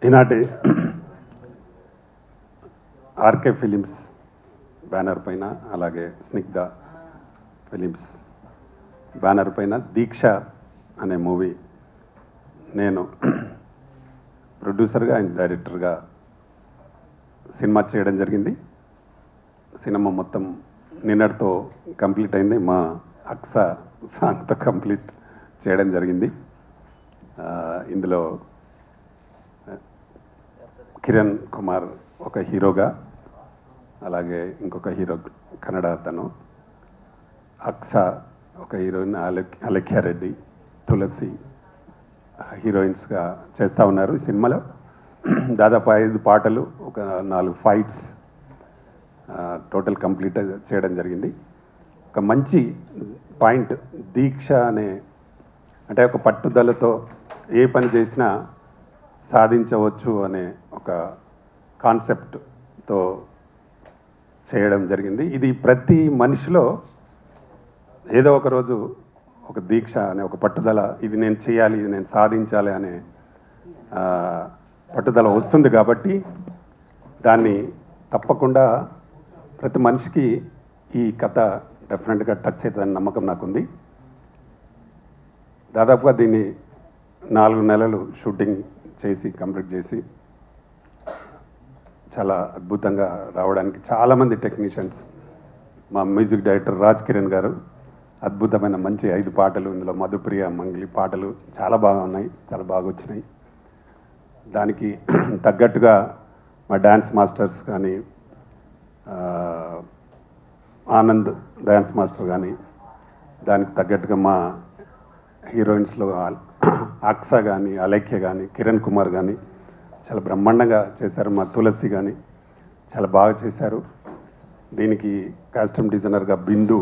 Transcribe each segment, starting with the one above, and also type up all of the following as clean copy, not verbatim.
ఈనాటి RK films banner పైన అలాగే స్నిగ్ధ ఫిలిమ్స్ బ్యానర్ పైన దీక్ష అనే మూవీ నేను ప్రొడ్యూసర్గా అండ్ డైరెక్టర్గా సినిమా చేయడం జరిగింది. సినిమా మొత్తం నిన్నటితో కంప్లీట్ అయింది. మా అక్స సాంగ్తో కంప్లీట్ చేయడం జరిగింది. ఇందులో కిరణ్ కుమార్ ఒక హీరోగా, అలాగే ఇంకొక హీరో కన్నడ అతను, అక్స ఒక హీరోయిన్, అలెఖ్య రెడ్డి, తులసి హీరోయిన్స్గా చేస్తూ ఉన్నారు. ఈ సినిమాలో దాదాపు 5 పాటలు, ఒక 4 ఫైట్స్ టోటల్ కంప్లీట్ చేయడం జరిగింది. ఒక మంచి పాయింట్ దీక్ష అనే, అంటే ఒక పట్టుదలతో ఏ పని చేసినా సాధించవచ్చు అనే ఒక కాన్సెప్ట్తో చేయడం జరిగింది. ఇది ప్రతి మనిషిలో ఏదో ఒక రోజు ఒక దీక్ష అనే ఒక పట్టుదల, ఇది నేను చేయాలి, ఇది నేను సాధించాలి అనే పట్టుదల వస్తుంది. కాబట్టి దాన్ని తప్పకుండా ప్రతి మనిషికి ఈ కథ డెఫినెట్గా టచ్ అవుతుందని నమ్మకం నాకుంది. దాదాపుగా దీన్ని 4 నెలలు షూటింగ్ చేసి కంప్లీట్ చేసి చాలా అద్భుతంగా రావడానికి చాలామంది టెక్నీషియన్స్, మా మ్యూజిక్ డైరెక్టర్ రాజ్ కిరణ్ గారు అద్భుతమైన మంచి 5 పాటలు, ఇందులో మధుప్రియ మంగ్లీ పాటలు చాలా బాగా ఉన్నాయి, చాలా బాగా వచ్చినాయి. దానికి తగ్గట్టుగా మా డ్యాన్స్ మాస్టర్స్ కానీ, ఆనంద్ డ్యాన్స్ మాస్టర్ కానీ, దానికి తగ్గట్టుగా మా హీరోయిన్స్లో అక్స కానీ, అలెఖ్య కానీ, కిరణ్ కుమార్ కానీ చాలా బ్రహ్మాండంగా చేశారు. మా తులసి కానీ చాలా బాగా చేశారు. దీనికి కాస్ట్యూమ్ డిజైనర్గా బిందు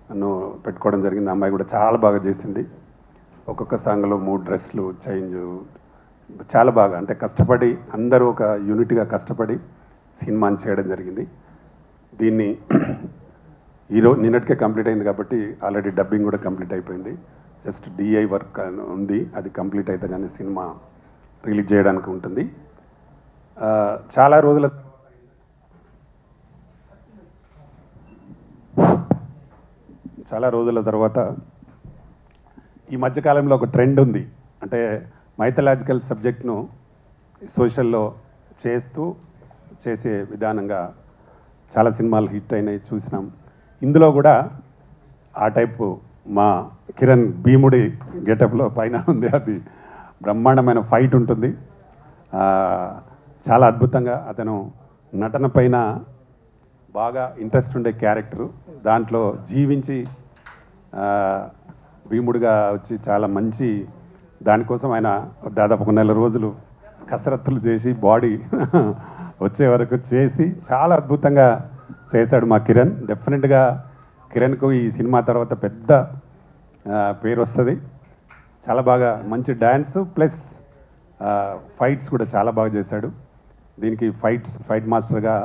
నన్ను పెట్టుకోవడం జరిగింది. అమ్మాయి కూడా చాలా బాగా చేసింది. ఒక్కొక్క సాంగ్లో 3 డ్రెస్లు చేంజ్, చాలా బాగా, అంటే కష్టపడి అందరూ ఒక యూనిట్గా కష్టపడి సినిమాని చేయడం జరిగింది. దీన్ని నిన్నటికే కంప్లీట్ అయింది కాబట్టి ఆల్రెడీ డబ్బింగ్ కూడా కంప్లీట్ అయిపోయింది. జస్ట్ డిఐ వర్క్ ఉంది, అది కంప్లీట్ అయితే కానీ సినిమా రిలీజ్ చేయడానికి ఉంటుంది. చాలా రోజుల తర్వాత ఈ మధ్యకాలంలో ఒక ట్రెండ్ ఉంది, అంటే మైథలాజికల్ సబ్జెక్ట్ను సోషల్లో చేసే విధానంగా చాలా సినిమాలు హిట్ అయినాయి, చూసినాం. ఇందులో కూడా ఆ టైపు మా కిరణ్ భీముడి గెటప్లో పైన ఉంది, అది బ్రహ్మాండమైన ఫైట్ ఉంటుంది. చాలా అద్భుతంగా అతను నటన పైన బాగా ఇంట్రెస్ట్ ఉండే క్యారెక్టరు, దాంట్లో జీవించి భీముడిగా వచ్చి చాలా మంచి, దానికోసం ఆయన దాదాపు 1 నెల రోజులు కసరత్తులు చేసి బాడీ వచ్చే వరకు చేసి చాలా అద్భుతంగా చేశాడు మా కిరణ్. డెఫినెట్గా కిరణ్కు ఈ సినిమా తర్వాత పెద్ద పేరు వస్తుంది. చాలా బాగా మంచి డ్యాన్స్ ప్లస్ ఫైట్స్ కూడా చాలా బాగా చేశాడు. దీనికి ఫైట్ మాస్టర్గా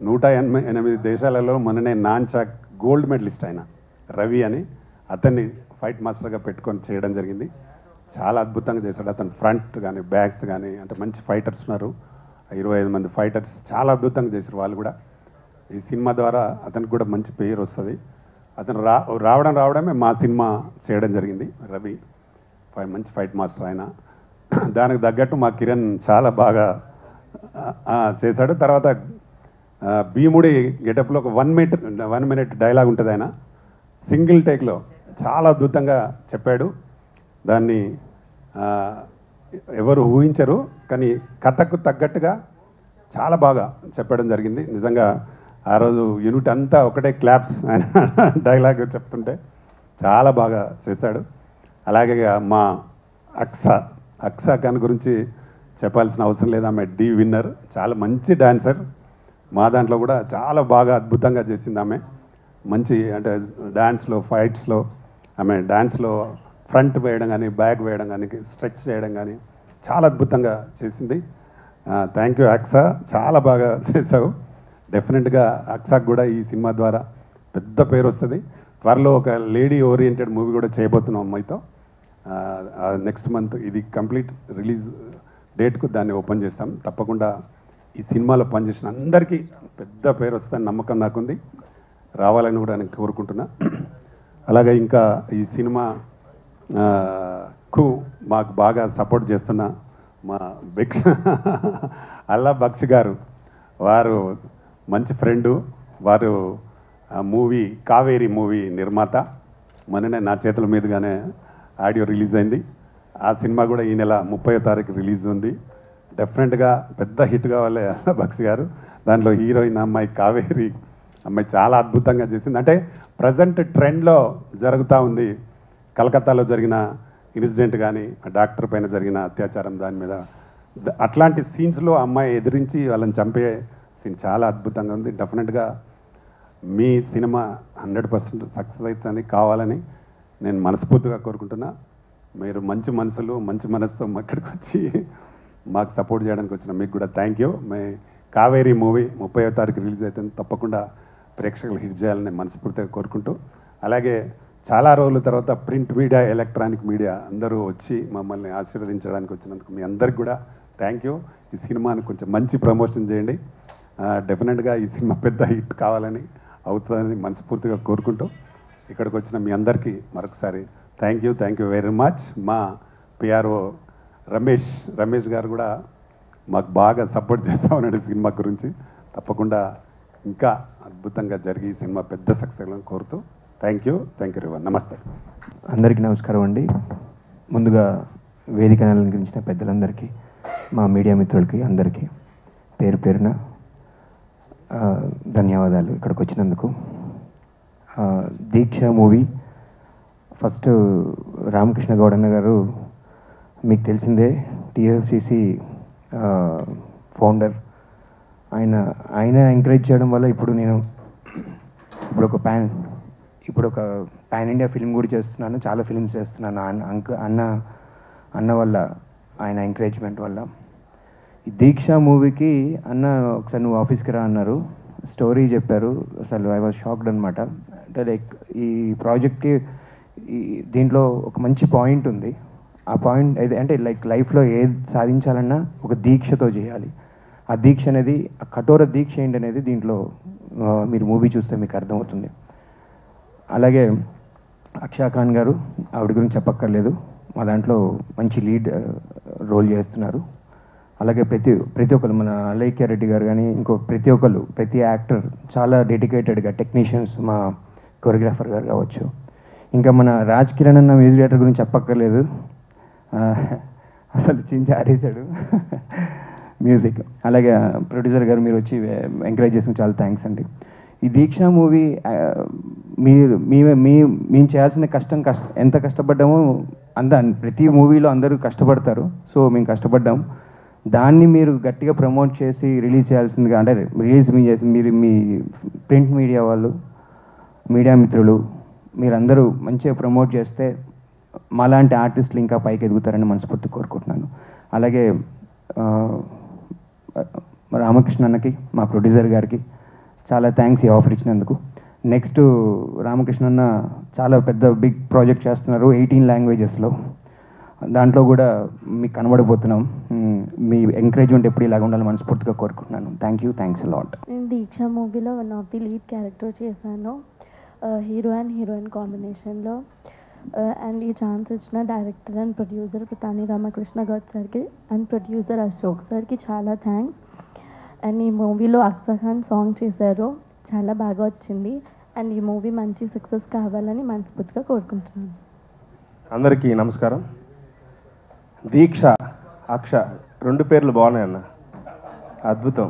188 దేశాలలో మొన్ననే నాన్చాక్ గోల్డ్ మెడలిస్ట్ అయిన రవి అని అతన్ని ఫైట్ మాస్టర్గా పెట్టుకొని చేయడం జరిగింది. చాలా అద్భుతంగా చేశాడు. అతను ఫ్రంట్ కానీ బ్యాక్స్ కానీ, అంటే మంచి ఫైటర్స్ ఉన్నారు, 25 మంది ఫైటర్స్ చాలా అద్భుతంగా చేశారు. వాళ్ళు కూడా ఈ సినిమా ద్వారా అతనికి కూడా మంచి పేరు వస్తుంది. అతను రావడమే మా సినిమా చేయడం జరిగింది. రవి మంచి ఫైట్ మాస్టర్ ఆయన. దానికి తగ్గట్టు మా కిరణ్ చాలా బాగా చేశాడు. తర్వాత భీముడి గెటప్లో ఒక 1 మినిట్ డైలాగ్ ఉంటుంది, ఆయన సింగిల్ టేక్లో చాలా అద్భుతంగా చెప్పాడు. దాన్ని ఎవరు ఊహించరు, కానీ కథకు తగ్గట్టుగా చాలా బాగా చెప్పడం జరిగింది. నిజంగా ఆ రోజు యూనిట్ అంతా ఒకటే క్లాప్స్, ఆయన డైలాగ్ చెప్తుంటే చాలా బాగా చేశాడు. అలాగే మా అక్స ఖాన్ గురించి చెప్పాల్సిన అవసరం లేదు. ఆమె డి విన్నర్, చాలా మంచి డాన్సర్. మా దాంట్లో కూడా చాలా బాగా అద్భుతంగా చేసింది ఆమె. మంచి, అంటే డాన్స్లో ఫైట్స్లో ఆమె డాన్స్లో ఫ్రంట్ వేయడం కానీ, బ్యాక్ వేయడం కానీ, స్ట్రెచ్ చేయడం కానీ చాలా అద్భుతంగా చేసింది. థ్యాంక్ యూ అక్స, చాలా బాగా చేసావు. డెఫినెట్గా అక్సాకు కూడా ఈ సినిమా ద్వారా పెద్ద పేరు వస్తుంది. త్వరలో ఒక లేడీ ఓరియంటెడ్ మూవీ కూడా చేయబోతున్నాం అమ్మాయితో. నెక్స్ట్ మంత్ ఇది కంప్లీట్ రిలీజ్ డేట్కు దాన్ని ఓపెన్ చేస్తాం. తప్పకుండా ఈ సినిమాలో పనిచేసిన అందరికీ పెద్ద పేరు వస్తుందని నమ్మకం నాకుంది, రావాలని కూడా నేను కోరుకుంటున్నా. అలాగే ఇంకా ఈ సినిమా మాకు బాగా సపోర్ట్ చేస్తున్న మా అల్లా బక్షి గారు, వారు మంచి ఫ్రెండు, వారు మూవీ కావేరీ మూవీ నిర్మాత. మొన్ననే నా చేతుల మీదుగానే ఆడియో రిలీజ్ అయింది. ఆ సినిమా కూడా ఈ నెల 30వ తారీఖు రిలీజ్ ఉంది. డెఫినెట్గా పెద్ద హిట్ కావాలి బక్షి గారు. దాంట్లో హీరోయిన్ అమ్మాయి కావేరీ అమ్మాయి చాలా అద్భుతంగా చేసింది. అంటే ప్రజెంట్ ట్రెండ్లో జరుగుతూ ఉంది. కలకత్తాలో జరిగిన ఇన్సిడెంట్ కానీ, డాక్టర్ పైన జరిగిన అత్యాచారం, దాని మీద అట్లాంటి సీన్స్లో అమ్మాయి ఎదిరించి వాళ్ళని చంపే సీన్ చాలా అద్భుతంగా ఉంది. డెఫినెట్గా మీ సినిమా 100% సక్సెస్ అవుతుంది కావాలని నేను మనస్ఫూర్తిగా కోరుకుంటున్నా. మీరు మంచి మనసులు, మంచి మనసుతో ఇక్కడికి వచ్చి మాకు సపోర్ట్ చేయడానికి వచ్చిన మీకు కూడా థ్యాంక్ యూ. కావేరీ మూవీ 30వ తారీఖు రిలీజ్ అవుతుంది. తప్పకుండా ప్రేక్షకులు హిట్ చేయాలని మనస్ఫూర్తిగా కోరుకుంటూ, అలాగే చాలా రోజుల తర్వాత ప్రింట్ మీడియా, ఎలక్ట్రానిక్ మీడియా అందరూ వచ్చి మమ్మల్ని ఆశీర్వదించడానికి వచ్చినందుకు మీ అందరికి కూడా థ్యాంక్ యూ. ఈ సినిమాని కొంచెం మంచి ప్రమోషన్ చేయండి. డెఫినెట్గా ఈ సినిమా పెద్ద హిట్ కావాలని, అవుతుందని మనస్ఫూర్తిగా కోరుకుంటూ, ఇక్కడికి వచ్చిన మీ అందరికీ మరొకసారి థ్యాంక్ యూ వెరీ మచ్. మా పిఆర్ఓ రమేష్ గారు కూడా మాకు బాగా సపోర్ట్ చేస్తూ ఉన్నాడు సినిమా గురించి. తప్పకుండా ఇంకా అద్భుతంగా జరిగి ఈ సినిమా పెద్ద సక్సెస్ అని కోరుతూ థ్యాంక్ యూ ఎవరీవన్. నమస్తే. అందరికీ నమస్కారం అండి. ముందుగా వేదికను అలంకరించిన పెద్దలందరికీ, మా మీడియా మిత్రులకి అందరికీ పేరు పేరున ధన్యవాదాలు ఇక్కడికి వచ్చినందుకు. దీక్ష మూవీ ఫస్ట్ రామకృష్ణ గౌడన్న గారు మీకు తెలిసిందే, టీఎఫ్సిసి ఫౌండర్. ఆయన ఎంకరేజ్ చేయడం వల్ల ఇప్పుడు ఒక పాన్ ఇండియా ఫిల్మ్ కూడా చేస్తున్నాను, చాలా ఫిల్మ్స్ చేస్తున్నాను. అన్న వల్ల, ఆయన ఎంకరేజ్మెంట్ వల్ల. ఈ దీక్ష మూవీకి అన్న ఒకసారి నువ్వు ఆఫీస్కి రా అన్నారు, స్టోరీ చెప్పారు. అసలు ఐ వాజ్ షాక్డ్ అనమాట. అంటే లైక్ ఈ ప్రాజెక్ట్కి దీంట్లో ఒక మంచి పాయింట్ ఉంది. ఆ పాయింట్ అంటే లైక్ లైఫ్లో ఏది సాధించాలన్నా ఒక దీక్షతో చేయాలి. ఆ దీక్ష అనేది, ఆ కఠోర దీక్ష ఏంటనేది దీంట్లో మీరు మూవీ చూస్తే మీకు అర్థమవుతుంది. అలాగే అక్షా ఖాన్ గారు, ఆవిడ గురించి చెప్పక్కర్లేదు, మా దాంట్లో మంచి లీడ్ రోల్ చేస్తున్నారు. అలాగే ప్రతి ఒక్కరు, మన అలైక్య రెడ్డి గారు కానీ, ప్రతి యాక్టర్ చాలా డెడికేటెడ్గా, టెక్నీషియన్స్, మా కొరియోగ్రాఫర్ గారు కావచ్చు, ఇంకా మన రాజ్ కిరణ్ అన్న మ్యూజిక్ డైరెక్టర్ గురించి చెప్పక్కర్లేదు, అసలు చించి ఆడేశాడు మ్యూజిక్. అలాగే ప్రొడ్యూసర్ గారు మీరు వచ్చి ఎంకరేజ్ చేసిన చాలా థ్యాంక్స్ అండి. ఈ దీక్ష మూవీ మేము చేయాల్సిన కష్టం ఎంత కష్టపడ్డామో ప్రతి మూవీలో అందరూ కష్టపడతారు. సో మేము కష్టపడ్డాం. దాన్ని మీరు గట్టిగా ప్రమోట్ చేసి రిలీజ్ చేయాల్సిందిగా, అంటే మీరు మీ ప్రింట్ మీడియా వాళ్ళు, మీడియా మిత్రులు, మీరందరూ మంచిగా ప్రమోట్ చేస్తే మాలాంటి ఆర్టిస్టులు ఇంకా పైకి ఎదుగుతారని మనస్ఫూర్తి కోరుకుంటున్నాను. అలాగే రామకృష్ణ అన్నకి, మా ప్రొడ్యూసర్ గారికి చాలా థ్యాంక్స్ ఈ ఆఫర్ ఇచ్చినందుకు. నెక్స్ట్ రామకృష్ణ అన్న చాలా పెద్ద బిగ్ ప్రాజెక్ట్ చేస్తున్నారు 18 లాంగ్వేజెస్లో. దాంట్లో కూడా మీకు కనబడిపోతున్నాం. మీ ఎంకరేజ్మెంట్ ఎప్పుడు ఇలాగ ఉండాలని మనస్ఫూర్తిగా కోరుకుంటున్నాను. Thanks a lot. నేను దీక్ష మూవీలో one of the lead character చేశాను, హీరో అండ్ హీరోయిన్ కాంబినేషన్లో. అండ్ ఈ ఛాన్స్ ఇచ్చిన director and producer Pitani Ramakrishna Goud సార్కి అండ్ ప్రొడ్యూసర్ అశోక్ సార్కి చాలా థ్యాంక్స్. అండ్ ఈ మూవీలో అక్షా ఖాన్ సాంగ్ చేశారు, చాలా బాగా వచ్చింది. అండ్ ఈ మూవీ మంచి సక్సెస్ కావాలని మనస్ఫూర్తిగా కోరుకుంటున్నాను. అందరికీ నమస్కారం. దీక్ష, అక్ష, 2 పేర్లు బాగున్నాయి అన్న, అద్భుతం.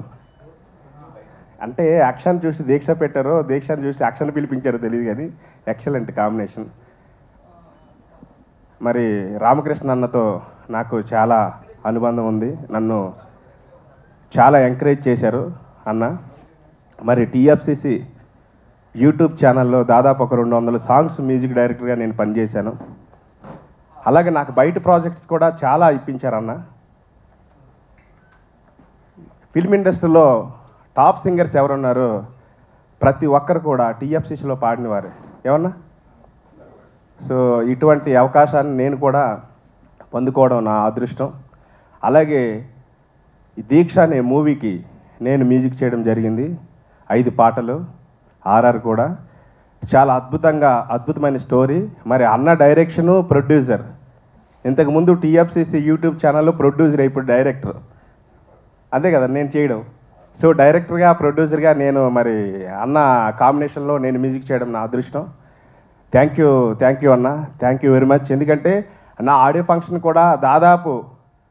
అంటే అక్షను చూసి దీక్ష పెట్టారో, దీక్షను చూసి అక్షను పిలిపించారో తెలియదు కానీ ఎక్సలెంట్ కాంబినేషన్. మరి రామకృష్ణ అన్నతో నాకు చాలా అనుబంధం ఉంది, నన్ను చాలా ఎంకరేజ్ చేశారు అన్న. మరి టీఎఫ్సిసి యూట్యూబ్ ఛానల్లో దాదాపు ఒక 200 సాంగ్స్ మ్యూజిక్ డైరెక్టర్గా నేను పనిచేశాను. అలాగే నాకు బయట ప్రాజెక్ట్స్ కూడా చాలా ఇప్పించారన్న. ఫిల్మ్ ఇండస్ట్రీలో టాప్ సింగర్స్ ఎవరున్నారు, ప్రతి ఒక్కరు కూడా టీఎఫ్సిసిలో పాడినవారు ఏమన్నా. సో ఇటువంటి అవకాశాన్ని నేను కూడా పొందుకోవడం నా అదృష్టం. అలాగే ఈ దీక్ష అనే మూవీకి నేను మ్యూజిక్ చేయడం జరిగింది. 5 పాటలు, ఆర్ఆర్ కూడా. చాలా అద్భుతమైన స్టోరీ. మరి అన్న డైరెక్షను, ప్రొడ్యూసర్. ఇంతకుముందు టీఎఫ్సిసి యూట్యూబ్ ఛానల్లో ప్రొడ్యూసర్, ఇప్పుడు డైరెక్టర్. అంతే కదా నేను చేయడం. సో డైరెక్టర్గా, ప్రొడ్యూసర్గా నేను మరి అన్న కాంబినేషన్లో నేను మ్యూజిక్ చేయడం నా అదృష్టం. థ్యాంక్ యూ అన్న, థ్యాంక్ యూ వెరీ మచ్. ఎందుకంటే నా ఆడియో ఫంక్షన్ కూడా దాదాపు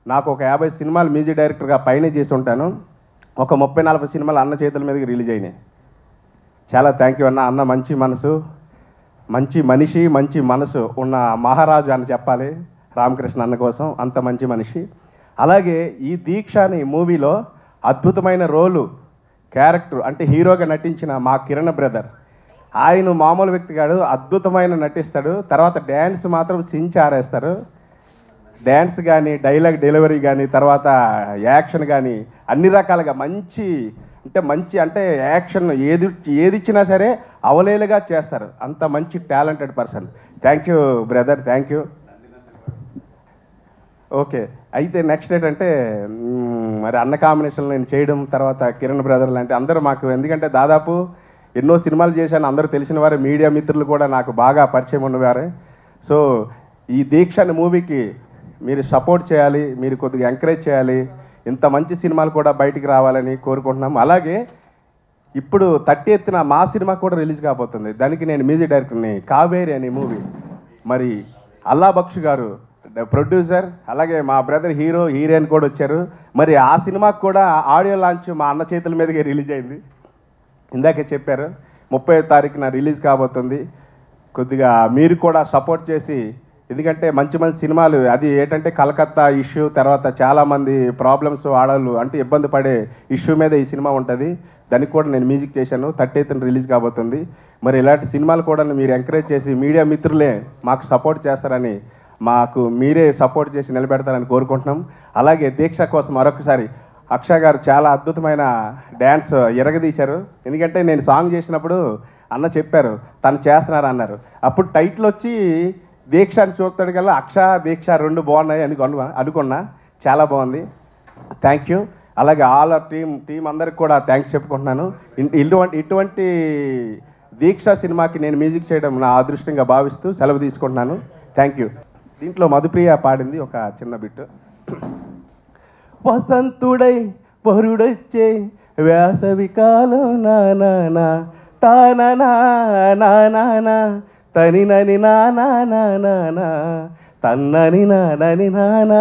నాకు ఒక 50 సినిమాలు మ్యూజిక్ డైరెక్టర్గా పైన చేసి ఉంటాను. ఒక 30-40 సినిమాలు అన్న చేతుల మీదకి రిలీజ్ అయినాయి. చాలా థ్యాంక్ యూ అన్న. అన్న మంచి మనసు, మంచి మనిషి, మంచి మనసు ఉన్న మహారాజు అని చెప్పాలి రామకృష్ణ అన్న కోసం. అంత మంచి మనిషి. అలాగే ఈ దీక్ష అనే మూవీలో అద్భుతమైన రోలు, క్యారెక్టర్ అంటే హీరోగా నటించిన మా కిరణ్ బ్రదర్. ఆయన మామూలు వ్యక్తి కాడు, అద్భుతమైన నటిస్తాడు. తర్వాత డ్యాన్స్ మాత్రం చించి ఆరేస్తారు. డ్యాన్స్ కానీ, డైలాగ్ డెలివరీ కానీ, తర్వాత యాక్షన్ కానీ అన్ని రకాలుగా మంచి అంటే యాక్షన్ ఏది ఇచ్చినా సరే అవలేలుగా చేస్తారు. అంత మంచి talented person. Thank you brother, thank you. Okay, అయితే నెక్స్ట్ ఏంటంటే మరి అన్న కాంబినేషన్లో నేను చేయడం, తర్వాత కిరణ్ బ్రదర్ లాంటి అందరూ మాకు, ఎందుకంటే దాదాపు ఎన్నో సినిమాలు చేశాను, అందరూ తెలిసిన వారే, మీడియా మిత్రులు కూడా నాకు బాగా పరిచయం ఉన్నవారే. సో ఈ దీక్ష అనే మూవీకి మీరు సపోర్ట్ చేయాలి, మీరు కొద్దిగా ఎంకరేజ్ చేయాలి. ఇంత మంచి సినిమాలు కూడా బయటికి రావాలని కోరుకుంటున్నాం. అలాగే ఇప్పుడు 30th మా సినిమా కూడా రిలీజ్ కాబోతుంది. దానికి నేను మ్యూజిక్ డైరెక్టర్ని. కావేరి అనే మూవీ. మరి అల్లా బక్ష్ గారు ప్రొడ్యూసర్, అలాగే మా బ్రదర్ హీరోయిన్ కూడా వచ్చారు. మరి ఆ సినిమాకి కూడా ఆడియో లాంచ్ మా అన్న చేతుల మీదకే రిలీజ్ అయింది. ఇందాకే చెప్పారు 30వ తారీఖున రిలీజ్ కాబోతుంది. కొద్దిగా మీరు కూడా సపోర్ట్ చేసి, ఎందుకంటే మంచి సినిమాలు, అది ఏంటంటే కలకత్తా ఇష్యూ, తర్వాత చాలామంది ప్రాబ్లమ్స్, ఆడవాళ్ళు అంటే ఇబ్బంది పడే ఇష్యూ మీద ఈ సినిమా ఉంటుంది. దానికి కూడా నేను మ్యూజిక్ చేశాను. 30th రిలీజ్ కాబోతుంది. మరి ఇలాంటి సినిమాలు కూడా మీరు ఎంకరేజ్ చేసి, మీడియా మిత్రులే మాకు సపోర్ట్ చేస్తారని, మాకు మీరే సపోర్ట్ చేసి నిలబెడతారని కోరుకుంటున్నాం. అలాగే దీక్ష కోసం మరొకసారి అక్షయ్ గారు చాలా అద్భుతమైన డ్యాన్స్ ఎరగదీశారు. ఎందుకంటే నేను సాంగ్ చేసినప్పుడు అన్న చెప్పారు తను చేస్తున్నారు అన్నారు. అప్పుడు టైటిల్ వచ్చి దీక్ష అని చూస్తాడు కల్లా అక్ష దీక్ష 2 బాగున్నాయి అని అనుకున్నా. చాలా బాగుంది. Thank you. అలాగే ఆల్ ఆర్ టీం అందరికి కూడా థ్యాంక్స్ చెప్పుకుంటున్నాను. ఇటువంటి దీక్ష సినిమాకి నేను మ్యూజిక్ చేయడం నా అదృష్టంగా భావిస్తూ సెలవు తీసుకుంటున్నాను. Thank you. దీంట్లో మధుప్రియ పాడింది ఒక చిన్న బిట్టు. వసంతుడై వరుడొచ్చే వేసవి కాలం నానా తానా నానా తని నని నానా తన్నని నానని నానా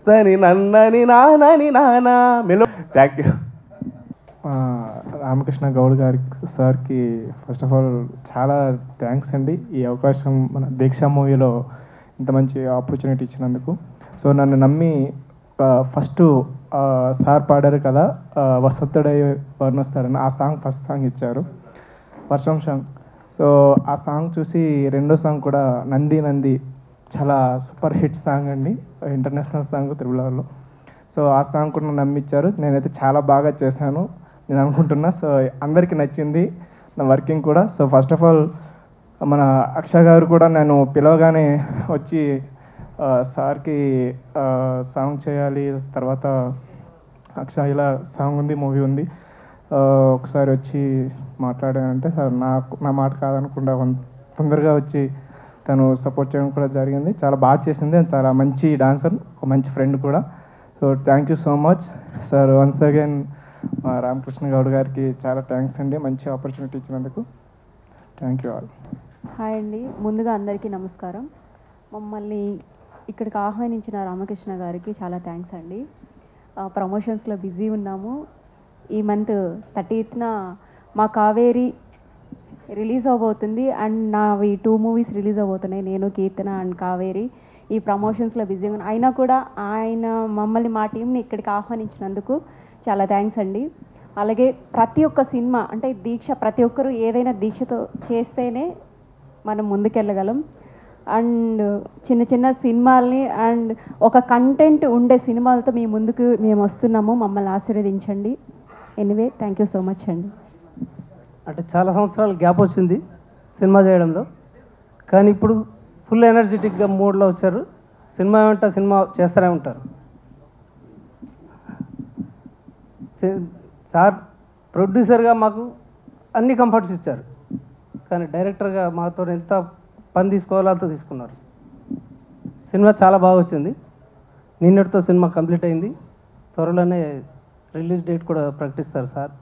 తని నన్నని నానని నానా మెలో. Thank you. రామకృష్ణ గౌడ్ సార్కి ఫస్ట్ ఆఫ్ ఆల్ చాలా థ్యాంక్స్ అండి. ఈ అవకాశం మన దీక్ష మూవీలో ఇంత మంచి ఆపర్చునిటీ ఇచ్చినందుకు. సో నన్ను నమ్మి ఫస్ట్ సార్ పాడారు కదా వసంతుడై వర్ణిస్తారని, ఆ సాంగ్ ఫస్ట్ సాంగ్ ఇచ్చారు, వర్షం సాంగ్. సో ఆ సాంగ్ చూసి రెండో సాంగ్ కూడా నంది చాలా సూపర్ హిట్ సాంగ్ అండి, ఇంటర్నేషనల్ సాంగ్ త్రిబులాలో. సో ఆ సాంగ్ కూడా నమ్మిచ్చారు. నేనైతే చాలా బాగా చేశాను నేను అనుకుంటున్నా. సో అందరికీ నచ్చింది నా వర్కింగ్ కూడా. సో ఫస్ట్ ఆఫ్ ఆల్ మన అక్షయ్ గారు కూడా నేను పిలవగానే వచ్చి సార్కి సాంగ్ చేయాలి, తర్వాత అక్షయ్ ఇలా సాంగ్ ఉంది, మూవీ ఉంది, ఒకసారి వచ్చి మాట్లాడానంటే సార్ నా మాట కాదనకుండా తొందరగా వచ్చి తను సపోర్ట్ చేయడం కూడా జరిగింది. చాలా బాగా చేసింది. చాలా మంచి డాన్సర్, ఒక మంచి ఫ్రెండ్ కూడా. So thank you so much sir. Once again Ramakrishna Goud గారికి చాలా థ్యాంక్స్ అండి, మంచి ఆపర్చునిటీ ఇచ్చినందుకు. Thank you all. హాయ్ అండి. ముందుగా అందరికీ నమస్కారం. మమ్మల్ని ఇక్కడికి ఆహ్వానించిన రామకృష్ణ గారికి చాలా థ్యాంక్స్ అండి. ప్రమోషన్స్లో బిజీ ఉన్నాము. ఈ మంత్ 30th మా కావేరి రిలీజ్ అవబోతుంది అండ్ నావి 2 మూవీస్ రిలీజ్ అవబోతున్నాయి, నేను కీర్తన అండ్ కావేరి. ఈ ప్రమోషన్స్లో బిజీగా ఉన్నా అయినా కూడా ఆయన మమ్మల్ని, మా టీంని ఇక్కడికి ఆహ్వానించినందుకు చాలా థ్యాంక్స్ అండి. అలాగే ప్రతి ఒక్క సినిమా అంటే దీక్ష, ప్రతి ఒక్కరూ ఏదైనా దీక్షతో చేస్తేనే మనం ముందుకెళ్ళగలం. అండ్ చిన్న చిన్న సినిమాల్ని అండ్ ఒక కంటెంట్ ఉండే సినిమాలతో మీ ముందుకు మేము వస్తున్నాము. మమ్మల్ని ఆశీర్వదించండి. Anyway thank you so much అండి. అంటే చాలా సంవత్సరాలు గ్యాప్ వచ్చింది సినిమా చేయడంలో, కానీ ఇప్పుడు ఫుల్ ఎనర్జెటిక్గా మూడ్లో వచ్చారు. సినిమా వెంట సినిమా చేస్తూనే ఉంటారు. సార్ ప్రొడ్యూసర్గా మాకు అన్ని కంఫర్ట్స్ ఇచ్చారు, కానీ డైరెక్టర్గా మాతో ఎంత పని తీసుకోవాలో అంత తీసుకున్నారు. సినిమా చాలా బాగా వచ్చింది. నిన్నటితో సినిమా కంప్లీట్ అయింది. త్వరలోనే రిలీజ్ డేట్ కూడా ప్రకటిస్తారు సార్.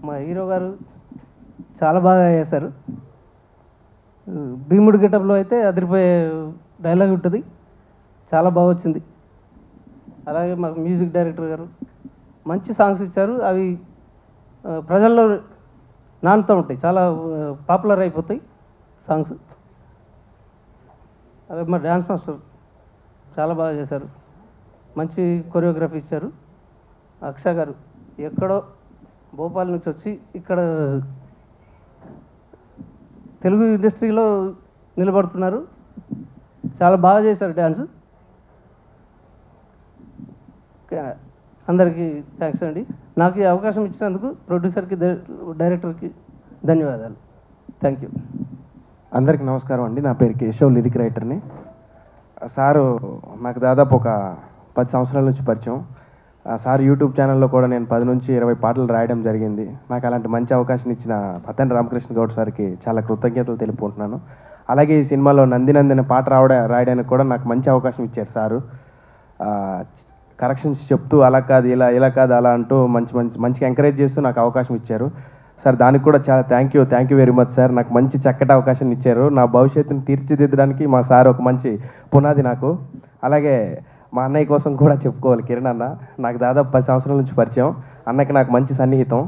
మా హీరో గారు చాలా బాగా చేశారు. భీముడు గెటప్లో అయితే అదిరిపోయే డైలాగ్ ఉంటుంది, చాలా బాగా వచ్చింది. అలాగే మాకు మ్యూజిక్ డైరెక్టర్ గారు మంచి సాంగ్స్ ఇచ్చారు. అవి ప్రజల్లో నానుతూ ఉంటాయి, చాలా పాపులర్ అయిపోతాయి సాంగ్స్. అలాగే మా డ్యాన్స్ మాస్టర్ చాలా బాగా చేశారు, మంచి కొరియోగ్రఫీ ఇచ్చారు. అక్ష గారు ఎక్కడో భోపాల్ నుంచి వచ్చి ఇక్కడ తెలుగు ఇండస్ట్రీలో నిలబడుతున్నారు, చాలా బాగా చేశారు డ్యాన్స్. అందరికీ థ్యాంక్స్ అండి. నాకు ఈ అవకాశం ఇచ్చినందుకు ప్రొడ్యూసర్కి డైరెక్టర్కి ధన్యవాదాలు. Thank you. అందరికీ నమస్కారం అండి. నా పేరు కేశవ్, లిరిక్ రైటర్ని. సారు నాకు దాదాపు ఒక 10 సంవత్సరాల నుంచి పరిచయం. సార్ యూట్యూబ్ ఛానల్లో కూడా నేను 10 నుంచి 20 పాటలు రాయడం జరిగింది. నాకు అలాంటి మంచి అవకాశం ఇచ్చిన పతన్ రామకృష్ణ గౌడ్ సార్కి చాలా కృతజ్ఞతలు తెలుపుకుంటున్నాను. అలాగే ఈ సినిమాలో నందినందిన పాట రాయడానికి కూడా నాకు మంచి అవకాశం ఇచ్చారు సారు. కరెక్షన్స్ చెప్తూ అలా కాదు ఇలా కాదు అలా అంటూ మంచిగా ఎంకరేజ్ చేస్తూ నాకు అవకాశం ఇచ్చారు సార్. దానికి కూడా చాలా thank you very much sir. నాకు మంచి చక్కటి అవకాశం ఇచ్చారు. నా భవిష్యత్తుని తీర్చిదిద్దడానికి మా సార్ ఒక మంచి పునాది నాకు. అలాగే మా అన్నయ్య కోసం కూడా చెప్పుకోవాలి, కిరణ్ అన్న. నాకు దాదాపు 10 సంవత్సరాల నుంచి పరిచయం. అన్నకి నాకు మంచి సన్నిహితం.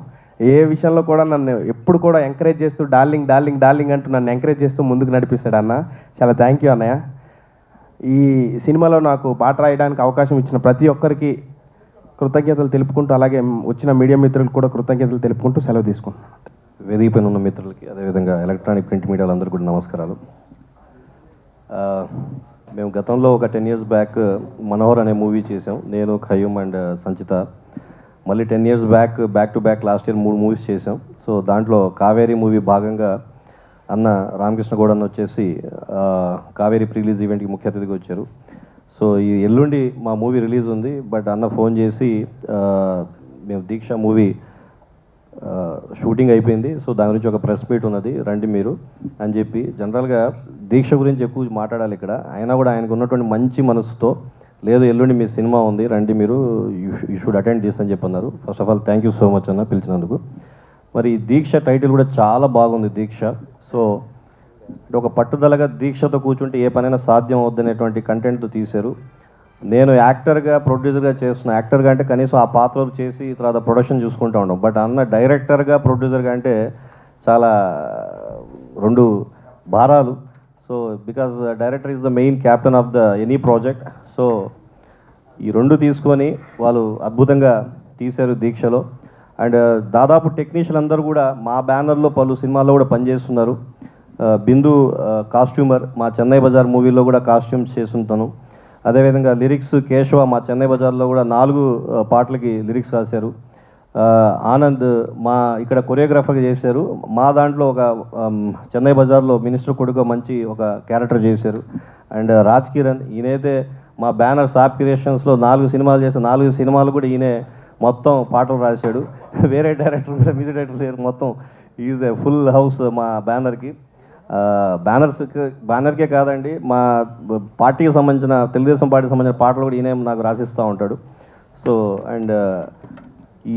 ఏ విషయంలో కూడా నన్ను ఎప్పుడు కూడా ఎంకరేజ్ చేస్తూ డార్లింగ్ అంటూ నన్ను ఎంకరేజ్ చేస్తూ ముందుకు నడిపిస్తాడు అన్న. చాలా థ్యాంక్ యూ అన్నయ్య. ఈ సినిమాలో నాకు పాట రాయడానికి అవకాశం ఇచ్చిన ప్రతి ఒక్కరికి కృతజ్ఞతలు తెలుపుకుంటూ, అలాగే వచ్చిన మీడియా మిత్రులకు కూడా కృతజ్ఞతలు తెలుపుకుంటూ సెలవు తీసుకుంటున్నాను. వేదిక పైన ఉన్న మిత్రులకి, అదేవిధంగా ఎలక్ట్రానిక్ ప్రింట్ మీడియాలందరికీ కూడా నమస్కారాలు. మేము గతంలో ఒక 10 years బ్యాక్ మనోహర్ అనే మూవీ చేసాం, నేను, ఖయ్యూమ్ అండ్ సంచిత. మళ్ళీ 10 years back to back last year 3 movies చేసాం. సో దాంట్లో కావేరీ మూవీ భాగంగా అన్న రామకృష్ణ గౌడ్ అన్న వచ్చేసి కావేరీ ప్రీలీజ్ ఈవెంట్కి ముఖ్య అతిథిగా వచ్చారు. సో ఈ ఎల్లుండి మా మూవీ రిలీజ్ ఉంది. బట్ అన్న ఫోన్ చేసి మేము దీక్ష మూవీ షూటింగ్ అయిపోయింది, సో దాని గురించి ఒక ప్రెస్ మీట్ ఉన్నది, రండి మీరు అని చెప్పి. జనరల్గా దీక్ష గురించి ఎక్కువ మాట్లాడాలి ఇక్కడ, అయినా కూడా ఆయనకు ఉన్నటువంటి మంచి మనసుతో, లేదు ఎల్లుండి మీ సినిమా ఉంది రండి మీరు, యూ షుడ్ అటెండ్ దిస్ అని చెప్పి అన్నారు. First of all thank you so much అన్న పిలిచినందుకు. మరి దీక్ష టైటిల్ కూడా చాలా బాగుంది, దీక్ష. సో ఒక పట్టుదలగా దీక్షతో కూర్చుంటే ఏ పనైనా సాధ్యం అవుద్దనేటువంటి కంటెంట్తో తీశారు. నేను యాక్టర్గా ప్రొడ్యూసర్గా చేస్తున్నా, యాక్టర్గా అంటే కనీసం ఆ పాత్రలు చేసి తర్వాత ప్రొడక్షన్ చూసుకుంటూ ఉంటాం. బట్ అన్న డైరెక్టర్గా ప్రొడ్యూసర్గా అంటే చాలా 2 భారాలు. So because director is the main captain of the any project. So ఈ 2 తీసుకొని వాళ్ళు అద్భుతంగా తీశారు దీక్షలో. అండ్ దాదాపు టెక్నీషియన్ అందరూ కూడా మా బ్యానర్లో పలు సినిమాల్లో కూడా పనిచేస్తున్నారు. బిందు కాస్ట్యూమర్ మా చెన్నై బజార్ మూవీలో కూడా కాస్ట్యూమ్స్ చేస్తుంటాను. అదేవిధంగా లిరిక్స్ కేశవ మా చెన్నై బజార్లో కూడా 4 పాటలకి లిరిక్స్ రాశారు. ఆనంద్ మా ఇక్కడ కొరియోగ్రాఫర్గా చేశారు. మా దాంట్లో ఒక చెన్నై బజార్లో మినిస్టర్ కొడుకు మంచి ఒక క్యారెక్టర్ చేశారు. అండ్ రాజ్ కిరణ్ ఈయనైతే మా బ్యానర్ సాప్ క్రియేషన్స్లో 4 సినిమాలు చేశారు. 4 సినిమాలు కూడా ఈయనే మొత్తం పాటలు రాశాడు. వేరే డైరెక్టర్ కూడా మ్యూజిక్ డైరెక్టర్ లేరు, మొత్తం ఈజ్ ఏ ఫుల్ హౌస్ మా బ్యానర్కి. బ్యానర్కే కాదండి, మా పార్టీకి సంబంధించిన తెలుగుదేశం పార్టీకి సంబంధించిన పాటలు కూడా ఈయన నాకు రాసిస్తూ ఉంటాడు. సో అండ్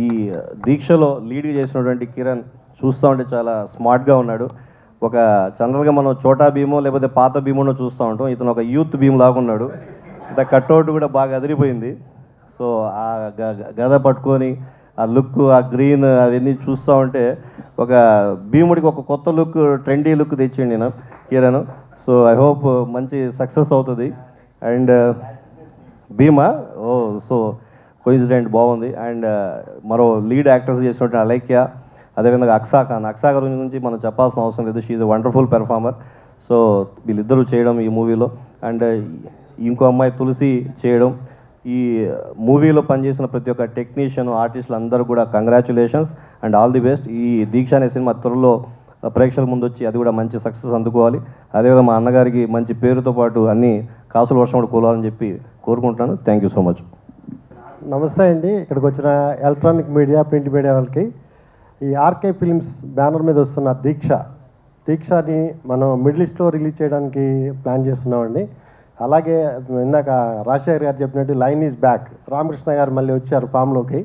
ఈ దీక్షలో లీడ్గా చేసినటువంటి కిరణ్ చూస్తూ ఉంటే చాలా స్మార్ట్గా ఉన్నాడు. ఒక జనరల్గా మనం చోటా భీమో లేకపోతే పాత భీమోనో చూస్తూ ఉంటాం, ఇతను ఒక యూత్ భీమ్ లాగా ఉన్నాడు. ఇంత కట్అవుట్ కూడా బాగా అదిరిపోయింది. సో ఆ గద పట్టుకొని ఆ లుక్, ఆ గ్రీన్ అవన్నీ చూస్తూ ఉంటే ఒక భీముడికి ఒక కొత్త లుక్, ట్రెండీ లుక్ తెచ్చిండి నేను కిరణ్. సో ఐ హోప్ మంచి సక్సెస్ అవుతుంది. అండ్ భీమా సో కోయిన్సిడెంట్ బాగుంది. అండ్ మరో లీడ్ యాక్టర్స్ చేసినటువంటి అలైక్య, అదేవిధంగా అక్సా ఖాన్ గురించి మనం చెప్పాల్సిన అవసరం లేదు, she is a wonderful performer. So వీళ్ళిద్దరూ చేయడం ఈ మూవీలో. అండ్ ఇంకో అమ్మాయి తులసి చేయడం. ఈ మూవీలో పనిచేసిన ప్రతి ఒక్క టెక్నీషియన్, ఆర్టిస్టులు అందరూ కూడా congratulations and all the best. ఈ దీక్ష అనే సినిమా త్వరలో ప్రేక్షకుల ముందు వచ్చి అది కూడా మంచి సక్సెస్ అందుకోవాలి. అదేవిధంగా మా అన్నగారికి మంచి పేరుతో పాటు అన్ని కాసుల వర్షం కూడా కూలాలని చెప్పి కోరుకుంటున్నాను. Thank you so much. నమస్తే అండి. ఇక్కడికి వచ్చిన ఎలక్ట్రానిక్ మీడియా, ప్రింట్ మీడియా వాళ్ళకి, ఈ ఆర్కే ఫిల్మ్స్ బ్యానర్ మీద వస్తున్న దీక్షని మనం మిడిల్ ఈస్ట్లో రిలీజ్ చేయడానికి ప్లాన్ చేస్తున్నామండి. అలాగే ఇందాక రాజశేఖర్ గారు చెప్పినట్టు లైన్ ఈజ్ బ్యాక్, రామకృష్ణ గారు మళ్ళీ వచ్చారు ఫామ్లోకి.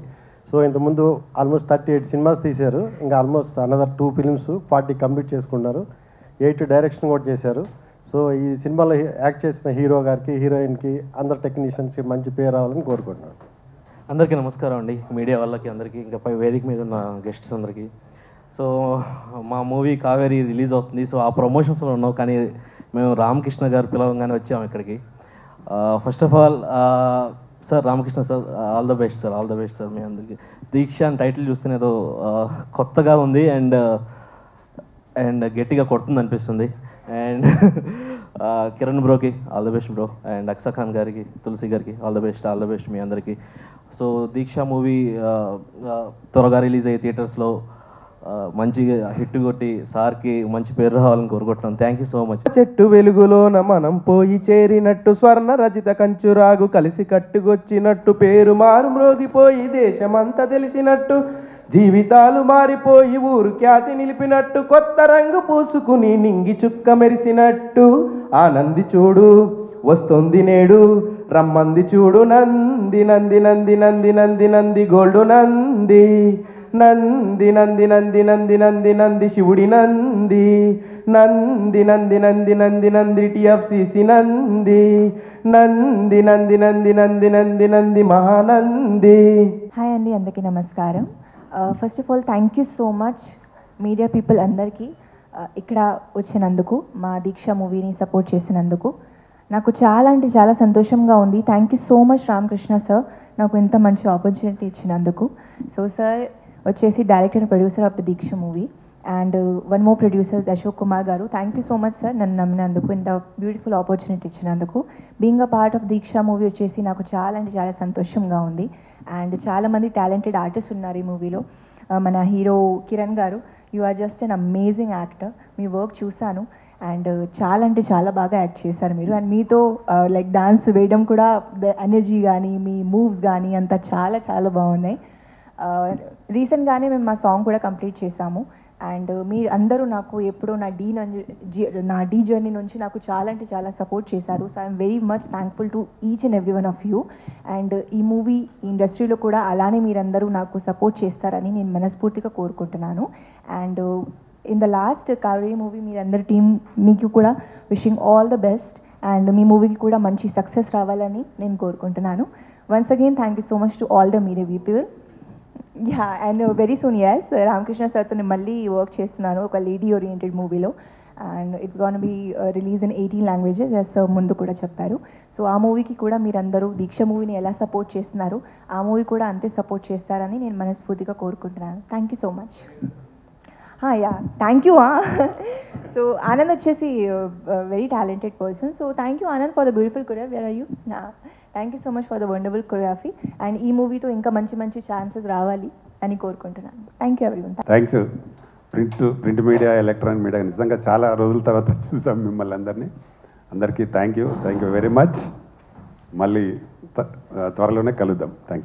సో ఇంతకుముందు ఆల్మోస్ట్ 38 సినిమాస్ తీశారు, ఇంకా ఆల్మోస్ట్ అనదర్ 2 ఫిల్మ్స్ 40 కంప్లీట్ చేసుకున్నారు, 8 డైరెక్షన్ కూడా చేశారు. సో ఈ సినిమాలో యాక్ట్ చేసిన హీరో గారికి, హీరోయిన్కి, అందరు టెక్నీషియన్స్కి మంచి పేరు రావాలని కోరుకుంటున్నాను. అందరికీ నమస్కారం అండి, మీడియా వాళ్ళకి అందరికీ, ఇంకా పై వేదిక మీద ఉన్న గెస్ట్స్ అందరికీ. సో మా మూవీ కావేరి రిలీజ్ అవుతుంది. సో ఆ ప్రమోషన్స్లో ఉన్నాం, కానీ మేము రామకృష్ణ గారు పిలవంగానే వచ్చాము ఇక్కడికి. First of all sir, Ramakrishna sir, all the best sir, all the best sir మీ అందరికీ. దీక్ష అని టైటిల్ చూస్తేనే ఏదో కొత్తగా ఉంది అండ్ గట్టిగా కొడుతుంది అనిపిస్తుంది. అండ్ కిరణ్ బ్రోకి all the best bro, and Aksa Khan గారికి, తులసి గారికి ఆల్ ద బెస్ట్ మీ అందరికీ. సో దీక్ష మూవీ త్వరగా రిలీజ్ అయ్యే థియేటర్స్లో మంచిగా హిట్ కొట్టి సార్కి మంచి పేరు రావాలని కోరుకుంటున్నాను. Thank you so much. చెట్టు వెలుగులోన మనం పోయి చేరినట్టు, స్వర్ణ రజిత కంచురాగు కలిసి కట్టుకొచ్చినట్టు, పేరు మారు మ్రోగిపోయి దేశమంతా తెలిసినట్టు, జీవితాలు మారిపోయి ఊరు ఖ్యాతి నిలిపినట్టు, కొత్త రంగు పూసుకుని నింగి చుక్క మెరిసినట్టు, ఆనంది చూడు వస్తుంది నేడు, రమ్మంది చూడు నంది నంది నంది నంది నంది నంది గోల్డు నంది, నంది నంది నంది నంది నంది నంది శివుడి నంది, నంది నంది నంది నంది నంది టిఎఫ్సిసి నంది, నంది నంది నంది నంది నంది నంది మహానంది. హాయ్ అండి, అందరికీ నమస్కారం. First of all thank you so much media people అందరికీ ఇక్కడ వచ్చినందుకు, మా దీక్ష మూవీని సపోర్ట్ చేసినందుకు నాకు చాలా అంటే చాలా సంతోషంగా ఉంది. Thank you so much Ramakrishna sir, నాకు ఇంత మంచి ఆపర్చునిటీ ఇచ్చినందుకు. సో సార్ వచ్చేసి director and producer of the Deeksha movie, and one more producer Ashok Kumar గారు. Thank you so much sir, నన్ను నమ్మినందుకు, ఇంత బ్యూటిఫుల్ ఆపర్చునిటీ ఇచ్చినందుకు. Being a part of Deeksha movie వచ్చేసి నాకు చాలా అంటే చాలా సంతోషంగా ఉంది. అండ్ చాలామంది టాలెంటెడ్ ఆర్టిస్ట్ ఉన్నారు ఈ మూవీలో. మన హీరో కిరణ్ గారు, you are just an amazing actor. మీ వర్క్ చూశాను అండ్ చాలా అంటే చాలా బాగా యాక్ట్ చేశారు మీరు. అండ్ మీతో లైక్ డాన్స్ వేయడం కూడా, ద ఎనర్జీ కానీ మీ మూవ్స్ కానీ అంతా చాలా చాలా బాగున్నాయి. రీసెంట్గానే మేము మా సాంగ్ కూడా కంప్లీట్ చేశాము. అండ్ మీ అందరూ నాకు ఎప్పుడో నా డీ జర్నీ నుంచి నాకు చాలా అంటే చాలా సపోర్ట్ చేశారు. So I'm very much thankful to each and every one of you. And ఈ మూవీ ఇండస్ట్రీలో కూడా అలానే మీరందరూ నాకు సపోర్ట్ చేస్తారని నేను మనస్ఫూర్తిగా కోరుకుంటున్నాను. And in the last Kaveri movie మీరందరి టీం మీకు కూడా wishing all the best, and మీ మూవీకి కూడా మంచి సక్సెస్ రావాలని నేను కోరుకుంటున్నాను. Once again thank you so much to all the media people. Yeah, and very soon S Ramakrishna సార్తో నేను మళ్ళీ వర్క్ చేస్తున్నాను ఒక లేడీ ఓరియంటెడ్ మూవీలో, and it's gonna be release in 18 languages S ముందు కూడా చెప్పారు. సో ఆ మూవీకి కూడా మీరందరూ దీక్ష మూవీని ఎలా సపోర్ట్ చేస్తున్నారు, ఆ మూవీ కూడా అంతే సపోర్ట్ చేస్తారని నేను మనస్ఫూర్తిగా కోరుకుంటున్నాను. Thank you so much. Yeah, thank you. So Anand వచ్చేసి very talented person. So thank you Anand for the beautiful choreography. Where are you? Thank you so much for the wonderful choreography. And ఈ మూవీతో ఇంకా మంచి మంచి ఛాన్సెస్ రావాలి అని కోరుకుంటున్నాను. Thank you everyone. Thanks. Print media, electronic media, నిజంగా చాలా రోజుల తర్వాత చూసాం మిమ్మల్ని అందరికీ థ్యాంక్ యూ వెరీ మచ్. మళ్ళీ త్వరలోనే కలుద్దాం. Thank you.